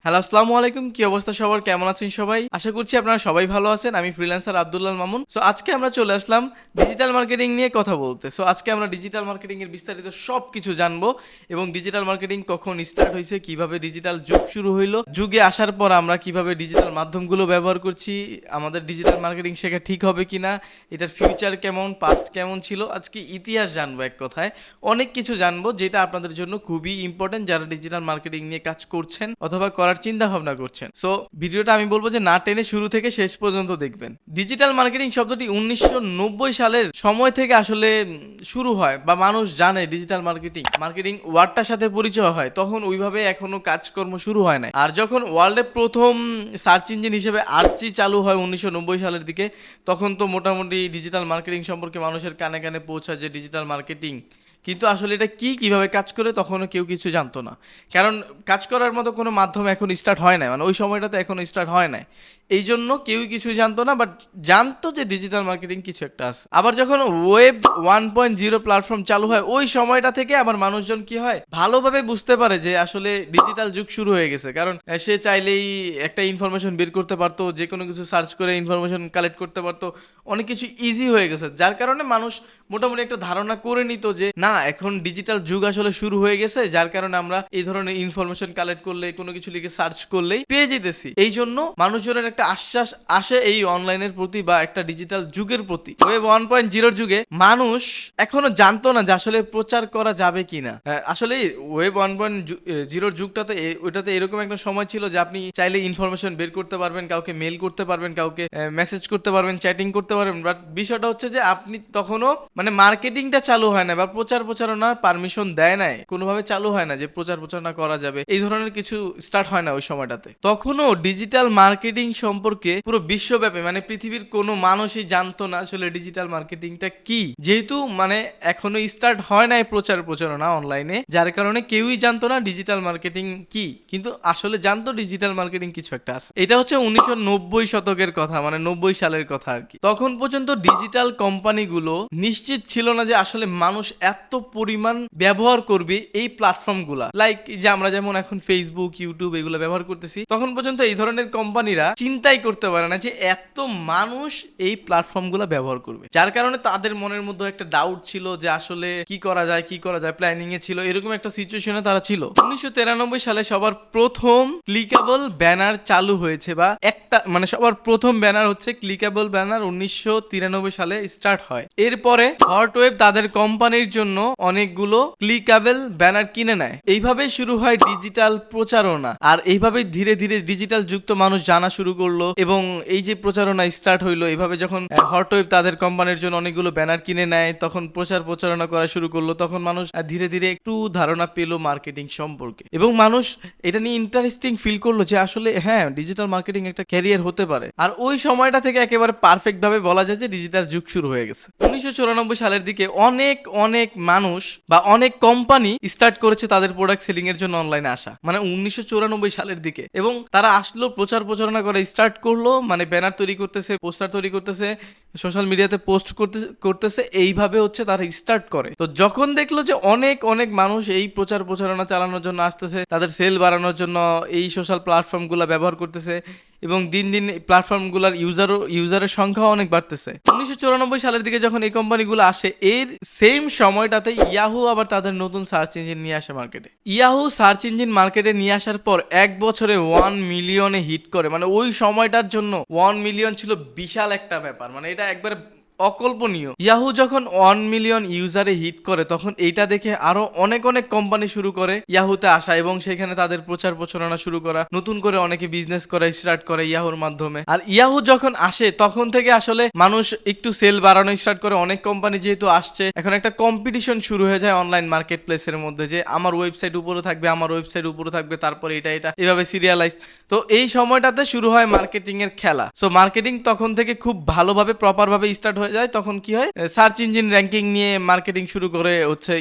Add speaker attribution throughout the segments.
Speaker 1: Hello, আসসালামু আলাইকুম। কি অবস্থা সবার? কেমন আছেন সবাই? আশা করছি আপনারা সবাই ভালো আছেন। আমি ফ্রিল্যান্সার আব্দুল্লাহ মামুন। সো আজকে আমরা চলে আসলাম ডিজিটাল মার্কেটিং নিয়ে কথা বলতে। সো আজকে আমরা ডিজিটাল মার্কেটিং এর বিস্তারিত সবকিছু জানবো এবং ডিজিটাল মার্কেটিং কখন স্টার্ট হয়েছে, কিভাবে ডিজিটাল যুগ শুরু হইলো, যুগে আসার পর আমরা কিভাবে ডিজিটাল মাধ্যমগুলো ব্যবহার করছি, আমাদের ডিজিটাল মার্কেটিং শেখা ঠিক হবে কিনা, এটার ফিউচার কেমন, পাস্ট কেমন ছিল, আজকে ইতিহাস জানবো। এক কথায় অনেক কিছু জানবো যেটা আপনাদের জন্য খুবই ইম্পর্টেন্ট যারা ডিজিটাল মার্কেটিং নিয়ে কাজ করছেন অথবা করার চিন্তা ভাবনা করছেন। সো ভিডিওটা আমি বলবো যে না টেনে শুরু থেকে শেষ পর্যন্ত দেখবেন। ডিজিটাল মার্কেটিং শব্দটি 1990 সালের সময় থেকে আসলে শুরু হয় বা মানুষ জানে ডিজিটাল মার্কেটিং ওয়ার্ডটার সাথে পরিচয় হয়, তখন ওইভাবে এখনো কাজকর্ম শুরু হয় না। আর যখন ওয়ার্ল্ডে প্রথম সার্চ ইঞ্জিন হিসেবে আর্চি চালু হয় 1990 সালের দিকে, তখন তো মোটামুটি ডিজিটাল মার্কেটিং সম্পর্কে মানুষের কানে কানে পৌঁছায় যে ডিজিটাল মার্কেটিং, কিন্তু আসলে এটা কিভাবে কাজ করে তখনও কেউ কিছু জানতো না। কারণ কাজ করার মতো কোনো মাধ্যম এখন স্টার্ট হয় না, মানে ওই সময়টাতে এখনো স্টার্ট হয় না। এই জন্য কেউই কিছুই জানতো না, বাট জানতো যে ডিজিটাল মার্কেটিং কিছু একটা আছে। আবার যখন ওয়েব 1.0 প্ল্যাটফর্ম চালু হয়, ওই সময়টা থেকে আবার মানুষজন কি হয় ভালোভাবে বুঝতে পারে যে আসলে ডিজিটাল যুগ শুরু হয়ে গেছে। কারণ সে চাইলেই একটা ইনফরমেশন বের করতে পারতো, যে কোনো কিছু সার্চ করে ইনফরমেশন কালেক্ট করতে পারতো, অনেক কিছু ইজি হয়ে গেছে। যার কারণে মানুষ মোটামুটি একটা ধারণা করে নিত যে না, এখন ডিজিটাল যুগ আসলে শুরু হয়ে গেছে, যার কারণে আমরা এই ধরনের ইনফরমেশন কালেক্ট করলে, কোনো কিছু লিখে সার্চ করলেই পেয়ে যেতেছি। এই জন্য মানুষজনের একটা আশ্বাস আসে এই অনলাইনের প্রতি বা একটা ডিজিটাল যুগের প্রতি। ওয়েব 1.0 যুগে মানুষ এখনো জানতো না যে আসলে প্রচার করা যাবে কিনা। আসলে ওয়েব 1.0 যুগটাতে ওইটাতে এরকম একটা সময় ছিল যে আপনি চাইলে ইনফরমেশন বের করতে পারবেন, কাউকে মেল করতে পারবেন, কাউকে মেসেজ করতে পারবেন, চ্যাটিং করতে পারবেন। বাট বিষয়টা হচ্ছে যে আপনি তখনও মানে মার্কেটিংটা চালু হয় না বা প্রচারণার পারমিশন দেয় নাই, কোনোভাবে চালু হয় না যে প্রচারণা করা যাবে, এই ধরনের কিছু স্টার্ট হয় না ওই সময়টাতে। তখনও ডিজিটাল মার্কেটিং সম্পর্কে পুরো বিশ্বব্যাপী মানে পৃথিবীর কোনো মানুষই জানতো না আসলে ডিজিটাল মার্কেটিংটা কি, যেহেতু মানে এখনো স্টার্ট হয় নাই প্রচারণা অনলাইনে, যার কারণে কেউই জানতো না ডিজিটাল মার্কেটিং কি। কিন্তু আসলে জানতো ডিজিটাল মার্কেটিং কিছু একটা আছে। এটা হচ্ছে 1990 শতকের কথা, মানে 90 সালের কথা আর কি। তখন পর্যন্ত ডিজিটাল কোম্পানিগুলো নিশ্চিত ছিল না যে আসলে মানুষ এত পরিমাণ ব্যবহার করবে এই প্ল্যাটফর্মগুলা, লাইক যে আমরা যেমন এখন ফেসবুক, ইউটিউব এগুলো ব্যবহার করতেছি, তখন পর্যন্ত এই ধরনের কোম্পানিরা চিন্তাই করতে পারে না যে এত মানুষ এই প্ল্যাটফর্মগুলো ব্যবহার করবে। যার কারণে তাদের মনের মধ্যে একটা ডাউট ছিল যে আসলে কি করা যায়, প্ল্যানিং এ ছিল, এরকম একটা সিচুয়েশনে তারা ছিল। 1993 সালে সবার প্রথম ক্লিকেবল ব্যানার চালু হয়েছে, বা একটা মানে সবার প্রথম ব্যানার হচ্ছে ক্লিকেবল ব্যানার 1993 সালে স্টার্ট হয়। এরপরে হটওয়েব তাদের কোম্পানির জন্য অনেকগুলো ক্লিকেবল ব্যানার কিনে নেয়। এইভাবে শুরু হয় ডিজিটাল প্রচারণা। আর এইভাবে ধীরে ধীরে ডিজিটাল যুক্ত মানুষ জানা শুরু করলো, এবং এই যে প্রচারণা স্টার্ট হইলো, এইভাবে যখন হটওয়েব তাদের কোম্পানির জন্য অনেকগুলো ব্যানার কিনে নেয়, তখন প্রচারণা করা শুরু করলো। তখন মানুষ ধীরে ধীরে একটু ধারণা পেলো মার্কেটিং সম্পর্কে, এবং মানুষ এটা নিয়ে ইন্টারেস্টিং ফিল করলো যে আসলে হ্যাঁ, ডিজিটাল মার্কেটিং একটা ক্যারিয়ার হতে পারে। আর ওই সময়টা থেকে একেবারে পারফেক্ট ভাবে বলা যায় যে ডিজিটাল যুগ শুরু হয়ে গেছে। 1994 সালের দিকে অনেক মানুষ বা অনেক কোম্পানি স্টার্ট করেছে তাদের প্রোডাক্ট সেলিং এর জন্য অনলাইনে আসা, মানে 1994 সালের দিকে। এবং তারা আসলো, প্রচারণা করে স্টার্ট করলো, মানে ব্যানার তৈরি করতেছে, পোস্টার তৈরি করতেছে, সোশ্যাল মিডিয়াতে পোস্ট করতেছে। এইভাবে হচ্ছে তারা স্টার্ট করে। তো যখন দেখলো যে অনেক মানুষ এই প্রচারণা চালানোর জন্য আসতেছে, তাদের সেল বাড়ানোর জন্য এই সোশ্যাল প্ল্যাটফর্মগুলো ব্যবহার করতেছে, এবং দিন দিন প্ল্যাটফর্মগুলোর ইউজারের সংখ্যা অনেক বাড়তেছে। 1994 সালের দিকে যখন এই কোম্পানিগুলো আসে, এর সেম সময়টাতে ইয়াহু আবার তাদের নতুন সার্চ ইঞ্জিন নিয়ে আসে মার্কেটে। ইয়াহু সার্চ ইঞ্জিন মার্কেটে নিয়ে আসার পর 1 বছরে 1 মিলিয়নে হিট করে। মানে ওই সময়টার জন্য 1 মিলিয়ন ছিল বিশাল একটা ব্যাপার, মানে এটা একবারে অকল্পনীয়। ইয়াহু যখন 1 মিলিয়ন ইউজারে হিট করে, তখন এইটা দেখে আরো অনেক কোম্পানি শুরু করে ইয়াহুতে আসা, এবং সেখানে তাদের প্রচারণা শুরু করা, নতুন করে অনেকে বিজনেস করে স্টার্ট করে ইয়াহুর মাধ্যমে। আর ইয়াহু যখন আসে, তখন থেকে আসলে মানুষ একটু সেল বাড়ানো স্টার্ট করে। অনেক কোম্পানি যেহেতু আসছে, এখন একটা কম্পিটিশন শুরু হয়ে যায় অনলাইন মার্কেট প্লেসের মধ্যে, যে আমার ওয়েবসাইট উপরে থাকবে, তারপরে এটা এভাবে সিরিয়ালাইজ। তো এই সময়টাতে শুরু হয় মার্কেটিং এর খেলা। সো মার্কেটিং তখন থেকে খুব ভালোভাবে প্রপার ভাবে স্টার্ট হয়ে যায়। তখন কি হয়, সার্চ ইঞ্জিন র্যাঙ্কিং নিয়ে মার্কেটিং শুরু করে হচ্ছে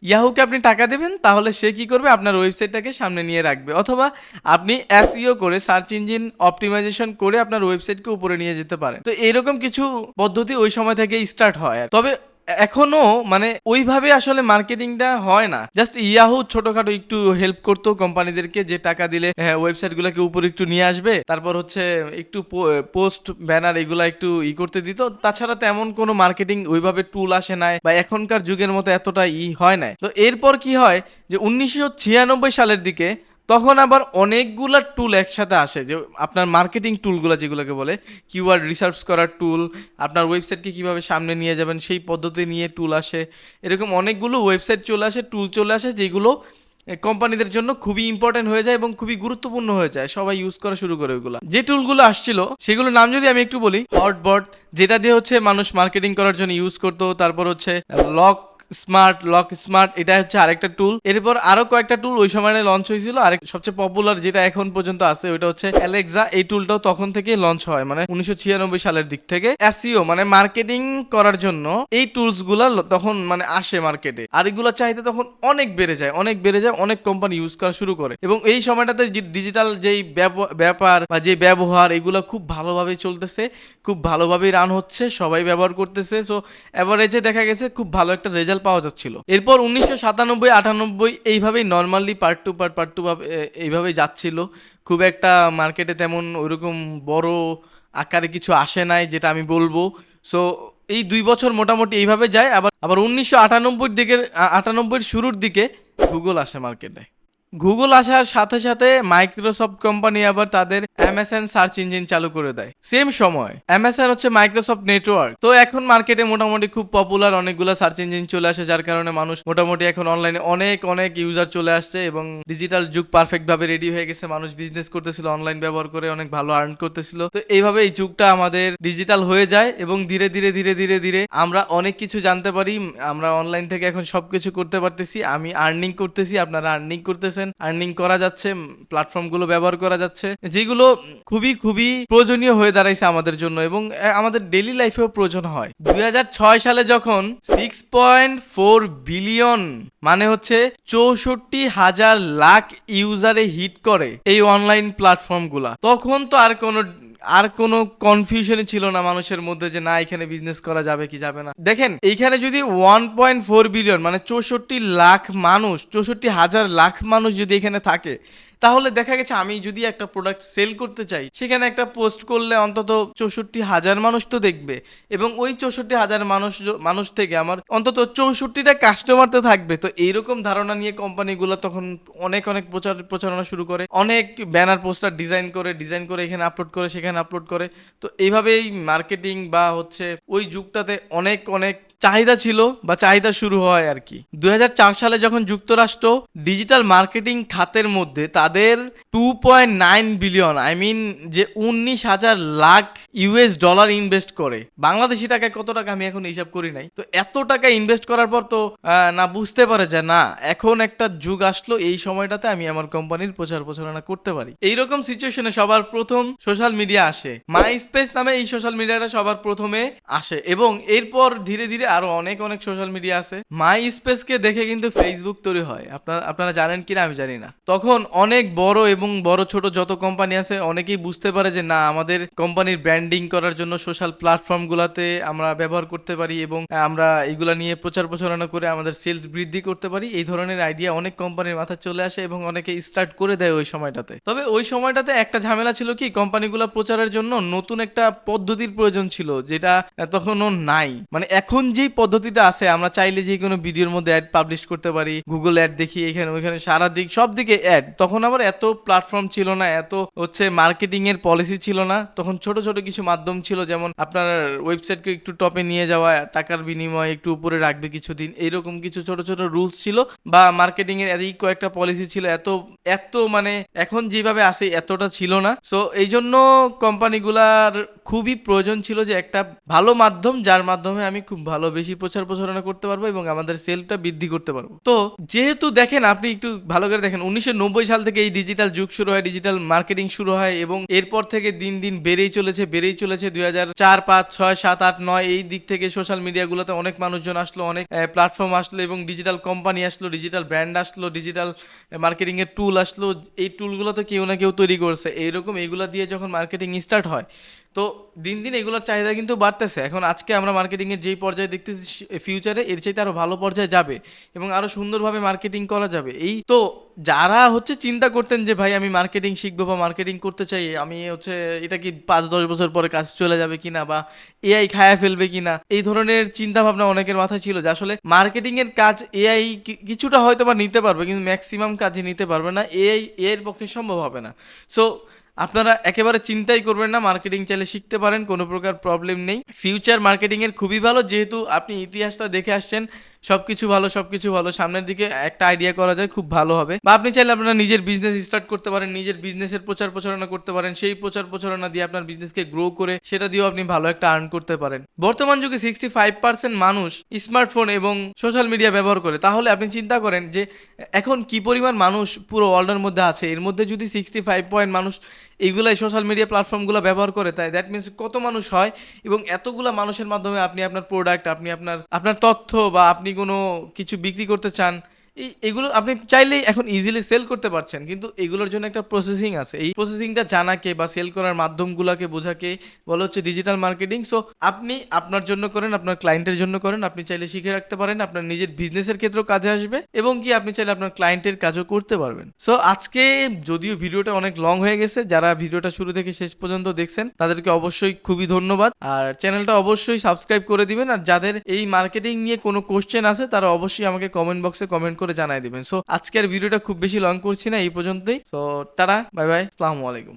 Speaker 1: ইয়াহুকে আপনি টাকা দেবেন, তাহলে সে কি করবে, আপনার ওয়েবসাইটটাকে সামনে নিয়ে রাখবে, অথবা আপনি এসইও করে সার্চ ইঞ্জিন অপটিমাইজেশন করে আপনার ওয়েবসাইটকে উপরে নিয়ে যেতে পারেন। তো এরকম কিছু পদ্ধতি ওই সময় থেকে স্টার্ট হয়। তবে এখনো মানে ওইভাবে আসলে মার্কেটিংটা হয় না। জাস্ট ইয়াহু ছোটখাটো একটু হেল্প করতো কোম্পানিদেরকে, যে টাকা দিলে ওয়েবসাইট গুলাকে উপরে একটু নিয়ে আসবে, তারপর হচ্ছে একটু পোস্ট ব্যানার এগুলা একটু করতে দিত। তাছাড়া তেমন কোনো মার্কেটিং ওইভাবে টুল আসে নাই, বা এখনকার যুগের মতো এতটা হয় নাই। তো এরপর কি হয় যে 1996 সালের দিকে তখন আবার অনেকগুলা টুল একসাথে আসে, যে আপনার মার্কেটিং টুলগুলো যেগুলোকে বলে কিওয়ার্ড রিসার্চ করার টুল, আপনার ওয়েবসাইটকে কিভাবে সামনে নিয়ে যাবেন সেই পদ্ধতি নিয়ে টুল আসে। এরকম অনেকগুলো ওয়েবসাইট চলে আসে, টুল চলে আসে, যেগুলো কোম্পানিদের জন্য খুবই ইম্পর্টেন্ট হয়ে যায় এবং খুবই গুরুত্বপূর্ণ হয়ে যায়, সবাই ইউজ করা শুরু করে ওইগুলো। যে টুলগুলো আসছিল সেগুলোর নাম যদি আমি একটু বলি, হটবট, যেটা দিয়ে হচ্ছে মানুষ মার্কেটিং করার জন্য ইউজ করতো। তারপর হচ্ছে লক স্মার্ট, এটা হচ্ছে আরেকটা টুল। এরপর আরো কয়েকটা টুল ওই সময় লঞ্চ হয়েছিল। আরেক সবচেয়ে পপুলার যেটা এখন পর্যন্ত আছে ওইটা হচ্ছে অ্যালেক্সা। এই টুলটাও তখন থেকে লঞ্চ হয়, মানে 1996 সালের দিক থেকে। এসইও মানে মার্কেটিং করার জন্য এই টুলস গুলা তখন মানে আসে মার্কেটে, আর এগুলো চাহিদা তখন অনেক বেড়ে যায়, অনেক কোম্পানি ইউজ করা শুরু করে। এবং এই সময়টাতে ডিজিটাল যেই ব্যাপার বা যে ব্যবহার এগুলো খুব ভালোভাবে চলতেছে, খুব ভালোভাবেই রান হচ্ছে, সবাই ব্যবহার করতেছে। সো এভারেজে দেখা গেছে খুব ভালো একটা রেজাল্ট পাওয়া যাচ্ছিল। এরপর 1997-98 এইভাবেই নর্মালি পার্ট টু পার্ট ভাবে এইভাবেই যাচ্ছিল। খুব একটা মার্কেটে তেমন ওইরকম বড় আকারে কিছু আসে নাই যেটা আমি বলবো। সো এই 2 বছর মোটামুটি এইভাবে যায়। আবার 1998 শুরুর দিকে গুগল আসে মার্কেটে। গুগল আসার সাথে সাথে মাইক্রোসফট কোম্পানি আবার তাদের এমএসএন সার্চ ইঞ্জিন চালু করে দেয় সেম সময়। এমএসএন হচ্ছে মাইক্রোসফট নেটওয়ার্ক। তো এখন মার্কেটে মোটামুটি খুব পপুলার অনেকগুলো সার্চ ইঞ্জিন চলে আসে, যার কারণে মানুষ মোটামুটি এখন অনলাইনে অনেক ইউজার চলে আসছে এবং ডিজিটাল যুগ পারফেক্ট ভাবে রেডি হয়ে গেছে। মানুষ বিজনেস করতেছিল অনলাইন ব্যবহার করে, অনেক ভালো আর্ন করতেছিল। তো এইভাবে এই যুগটা আমাদের ডিজিটাল হয়ে যায় এবং ধীরে ধীরে আমরা অনেক কিছু জানতে পারি। আমরা অনলাইন থেকে এখন সবকিছু করতে পারতেছি। আমি আর্নিং করতেছি, আপনারা আর্নিং করতেছেন, আর্নিং করা যাচ্ছে, প্ল্যাটফর্ম গুলো ব্যবহার করা যাচ্ছে, যেগুলো খুবই প্রয়োজনীয় হয়ে দাঁড়াইছে আমাদের জন্য এবং আমাদের ডেইলি লাইফেও প্রয়োজন হয়। 2006 সালে যখন 6.4 বিলিয়ন মানে হচ্ছে 64,000 লাখ ইউজারে হিট করে এই অনলাইন প্ল্যাটফর্ম গুলা, তখন তো আর কোনো কনফিউশনই ছিল না মানুষের মধ্যে যে না এখানে বিজনেস করা যাবে কি যাবে না। দেখেন এইখানে যদি 1.4 বিলিয়ন মানে 64,000 লাখ মানুষ যদি এখানে থাকে, তাহলে দেখা গেছে আমি যদি একটা প্রোডাক্ট সেল করতে চাই, সেখানে একটা পোস্ট করলে অন্তত 64,000 মানুষ তো দেখবে এবং ওই 64,000 মানুষ থেকে আমার অন্তত 64টা কাস্টমার তো থাকবে। তো এইরকম ধারণা নিয়ে কোম্পানিগুলো তখন অনেক প্রচারণা শুরু করে, অনেক ব্যানার পোস্টার ডিজাইন করে এখানে আপলোড করে সেখানে আপলোড করে। তো এইভাবেই মার্কেটিং বা হচ্ছে ওই যুগটাতে অনেক চাহিদা ছিল বা চাহিদা শুরু হয় আর কি। 2004 সালে যখন যুক্তরাষ্ট্র ডিজিটাল মার্কেটিং খাতের মধ্যে তাদের 2.9 বিলিয়ন যে 19,000 লাখ ইউএস ডলার ইনভেস্ট করে, বাংলাদেশি টাকায় কত টাকা আমি এখন হিসাব করি নাই। তো এত টাকা ইনভেস্ট করার পর তো না বুঝতে পারে যে না এখন একটা যুগ আসলো, এই সময়টাতে আমি আমার কোম্পানির প্রচারণা করতে পারি। এইরকম সিচুয়েশনে সবার প্রথম সোশ্যাল মিডিয়া আসে, মাই স্পেস নামে এই সোশ্যাল মিডিয়াটা সবার প্রথমে আসে এবং এরপর ধীরে ধীরে আরো অনেক সোশ্যাল মিডিয়া আছে। মাই স্পেস কে দেখে কিন্তু ফেসবুক তৈরি হয়, আপনারা জানেন কিনা আমি জানি না। তখন অনেক বড় এবং বড় ছোট যত কোম্পানি আছে অনেকেই বুঝতে পারে যে না আমাদের কোম্পানির ব্র্যান্ডিং করার জন্য সোশ্যাল প্ল্যাটফর্ম গুলাতে আমরা ব্যবহার করতে পারি এবং আমরা এগুলা নিয়ে প্রচারণা করে আমাদের সেলস বৃদ্ধি করতে পারি। এই ধরনের আইডিয়া অনেক কোম্পানির মাথায় চলে আসে এবং অনেকে স্টার্ট করে দেয় ওই সময়টাতে। তবে ওই সময়টাতে একটা ঝামেলা ছিল কি, কোম্পানিগুলো প্রচারের জন্য নতুন একটা পদ্ধতির প্রয়োজন ছিল যেটা তখনও নাই। মানে এখন যেই পদ্ধতিটা আছে, আমরা চাইলে যে কোনো ভিডিওর মধ্যে অ্যাড পাবলিশ করতে পারি, গুগল অ্যাড দেখি এখানে ওইখানে সব দিকে অ্যাড। তখন আবার এত প্ল্যাটফর্ম ছিল না, এত হচ্ছে মার্কেটিং এর পলিসি ছিল না। তখন ছোট কিছু মাধ্যম ছিল, যেমন আপনার ওয়েবসাইটকে একটু টপে নিয়ে যাওয়া, টাকার বিনিময়ে একটু উপরে রাখবে কিছুদিন, এইরকম কিছু ছোট রুলস ছিল বা মার্কেটিং এর এই কয়েকটা পলিসি ছিল। এত মানে এখন যেভাবে আসে এতটা ছিল না। সো এই জন্য কোম্পানিগুলার খুবই প্রয়োজন ছিল যে একটা ভালো মাধ্যম, যার মাধ্যমে আমি খুব ভালো বেশি প্রচারণা করতে পারবো এবং আমাদের সেলটা বৃদ্ধি করতে পারবো। তো যেহেতু দেখেন আপনি একটু ভালো করে দেখেন 1990 সাল থেকে থেকে এই ডিজিটাল যুগ শুরু হয়, ডিজিটাল মার্কেটিং শুরু হয় এবং এরপর থেকে দিন দিন বেড়েই চলেছে 2004, 5, 6, 7, 8, 9 এই দিক থেকে সোশ্যাল মিডিয়াগুলোতে অনেক মানুষজন আসলো, অনেক প্ল্যাটফর্ম আসলো এবং ডিজিটাল কোম্পানি আসলো, ডিজিটাল ব্র্যান্ড আসলো, ডিজিটাল মার্কেটিং এর টুল আসলো। এই টুলগুলো তো কেউ না কেউ তৈরি করছে, এইরকম এইগুলো দিয়ে যখন মার্কেটিং স্টার্ট হয় তো দিন দিন এগুলোর চাহিদা কিন্তু বাড়তেছে। এখন আজকে আমরা মার্কেটিংয়ের যেই পর্যায়ে দেখতেছি ফিউচারে এর চাইতে আরও ভালো পর্যায়ে যাবে এবং আরও সুন্দরভাবে মার্কেটিং করা যাবে। এই তো যারা চিন্তা করতেন যে ভাই আমি মার্কেটিং শিখবো বা মার্কেটিং করতে চাই, আমি এটা কি 5-10 বছর পরে কাজ চলে যাবে কিনা বা এআই খায়া ফেলবে কিনা, এই ধরনের চিন্তা ভাবনা অনেকের মাথায় ছিল যে আসলে মার্কেটিং এর কাজ এআই কিছুটা হয়তো বা নিতে পারবে কিন্তু ম্যাক্সিমাম কাজই নিতে পারবে না, এআই এর পক্ষে সম্ভব হবে না। সো আপনারা একেবারে চিন্তাই করবেন না, মার্কেটিং চাইলে শিখতে পারেন, কোনো প্রকার প্রবলেম নেই। ফিউচার মার্কেটিং এর খুবই ভালো, যেহেতু আপনি ইতিহাসটা দেখে আসছেন, সবকিছু ভালো, সামনের দিকে একটা আইডিয়া করা যায় খুব ভালো হবে। বা আপনি চাইলে আপনারা নিজের বিজনেস স্টার্ট করতে পারেন, নিজের বিজনেসের প্রচার প্রচারণা করতে পারেন, সেই প্রচার প্রচারণা দিয়ে আপনার বিজনেসকে গ্রো করে সেটা দিয়েও আপনি ভালো একটা আর্ন করতে পারেন। বর্তমান যুগে 65% মানুষ স্মার্টফোন এবং সোশ্যাল মিডিয়া ব্যবহার করে, তাহলে আপনি চিন্তা করেন যে এখন কি পরিমাণ মানুষ পুরো ওয়ার্ল্ডের মধ্যে আছে। এর মধ্যে যদি 65% মানুষ এইগুলাই সোশ্যাল মিডিয়া প্ল্যাটফর্মগুলো ব্যবহার করে, তাই দ্যাট মিনস কত মানুষ হয় এবং এতগুলা মানুষের মাধ্যমে আপনি আপনার প্রোডাক্ট, আপনি আপনার তথ্য বা আপনি কোনো কিছু বিক্রি করতে চান, এগুলো আপনি চাইলেই এখন ইজিলি সেল করতে পারছেন। কিন্তু এগুলোর জন্য একটা প্রসেসিং আছে, এই প্রসেসিংটা জানাকে বা সেল করার মাধ্যমগুলোকে বোঝাকে বলা হচ্ছে ডিজিটাল মার্কেটিং। সো আপনি আপনার জন্য করেন, আপনার ক্লায়েন্টের জন্য করেন, আপনি চাইলে শিখে রাখতে পারেন, আপনার নিজের বিজনেসের ক্ষেত্রেও কাজে আসবে এবং কি আপনি চাইলে আপনার ক্লায়েন্টের কাজও করতে পারবেন। সো আজকে যদিও ভিডিওটা অনেক লং হয়ে গেছে, যারা ভিডিওটা শুরু থেকে শেষ পর্যন্ত দেখছেন তাদেরকে অবশ্যই খুবই ধন্যবাদ, আর চ্যানেলটা অবশ্যই সাবস্ক্রাইব করে দিবেন। আর যাদের এই মার্কেটিং নিয়ে কোনো কোশ্চেন আছে তারা অবশ্যই আমাকে কমেন্ট বক্সে কমেন্ট করে জানাই দিবেন। সো আজকের ভিডিওটা খুব বেশি লং করছি না, এই পর্যন্তই। সো টাটা, বাই বাই, আসসালামু আলাইকুম।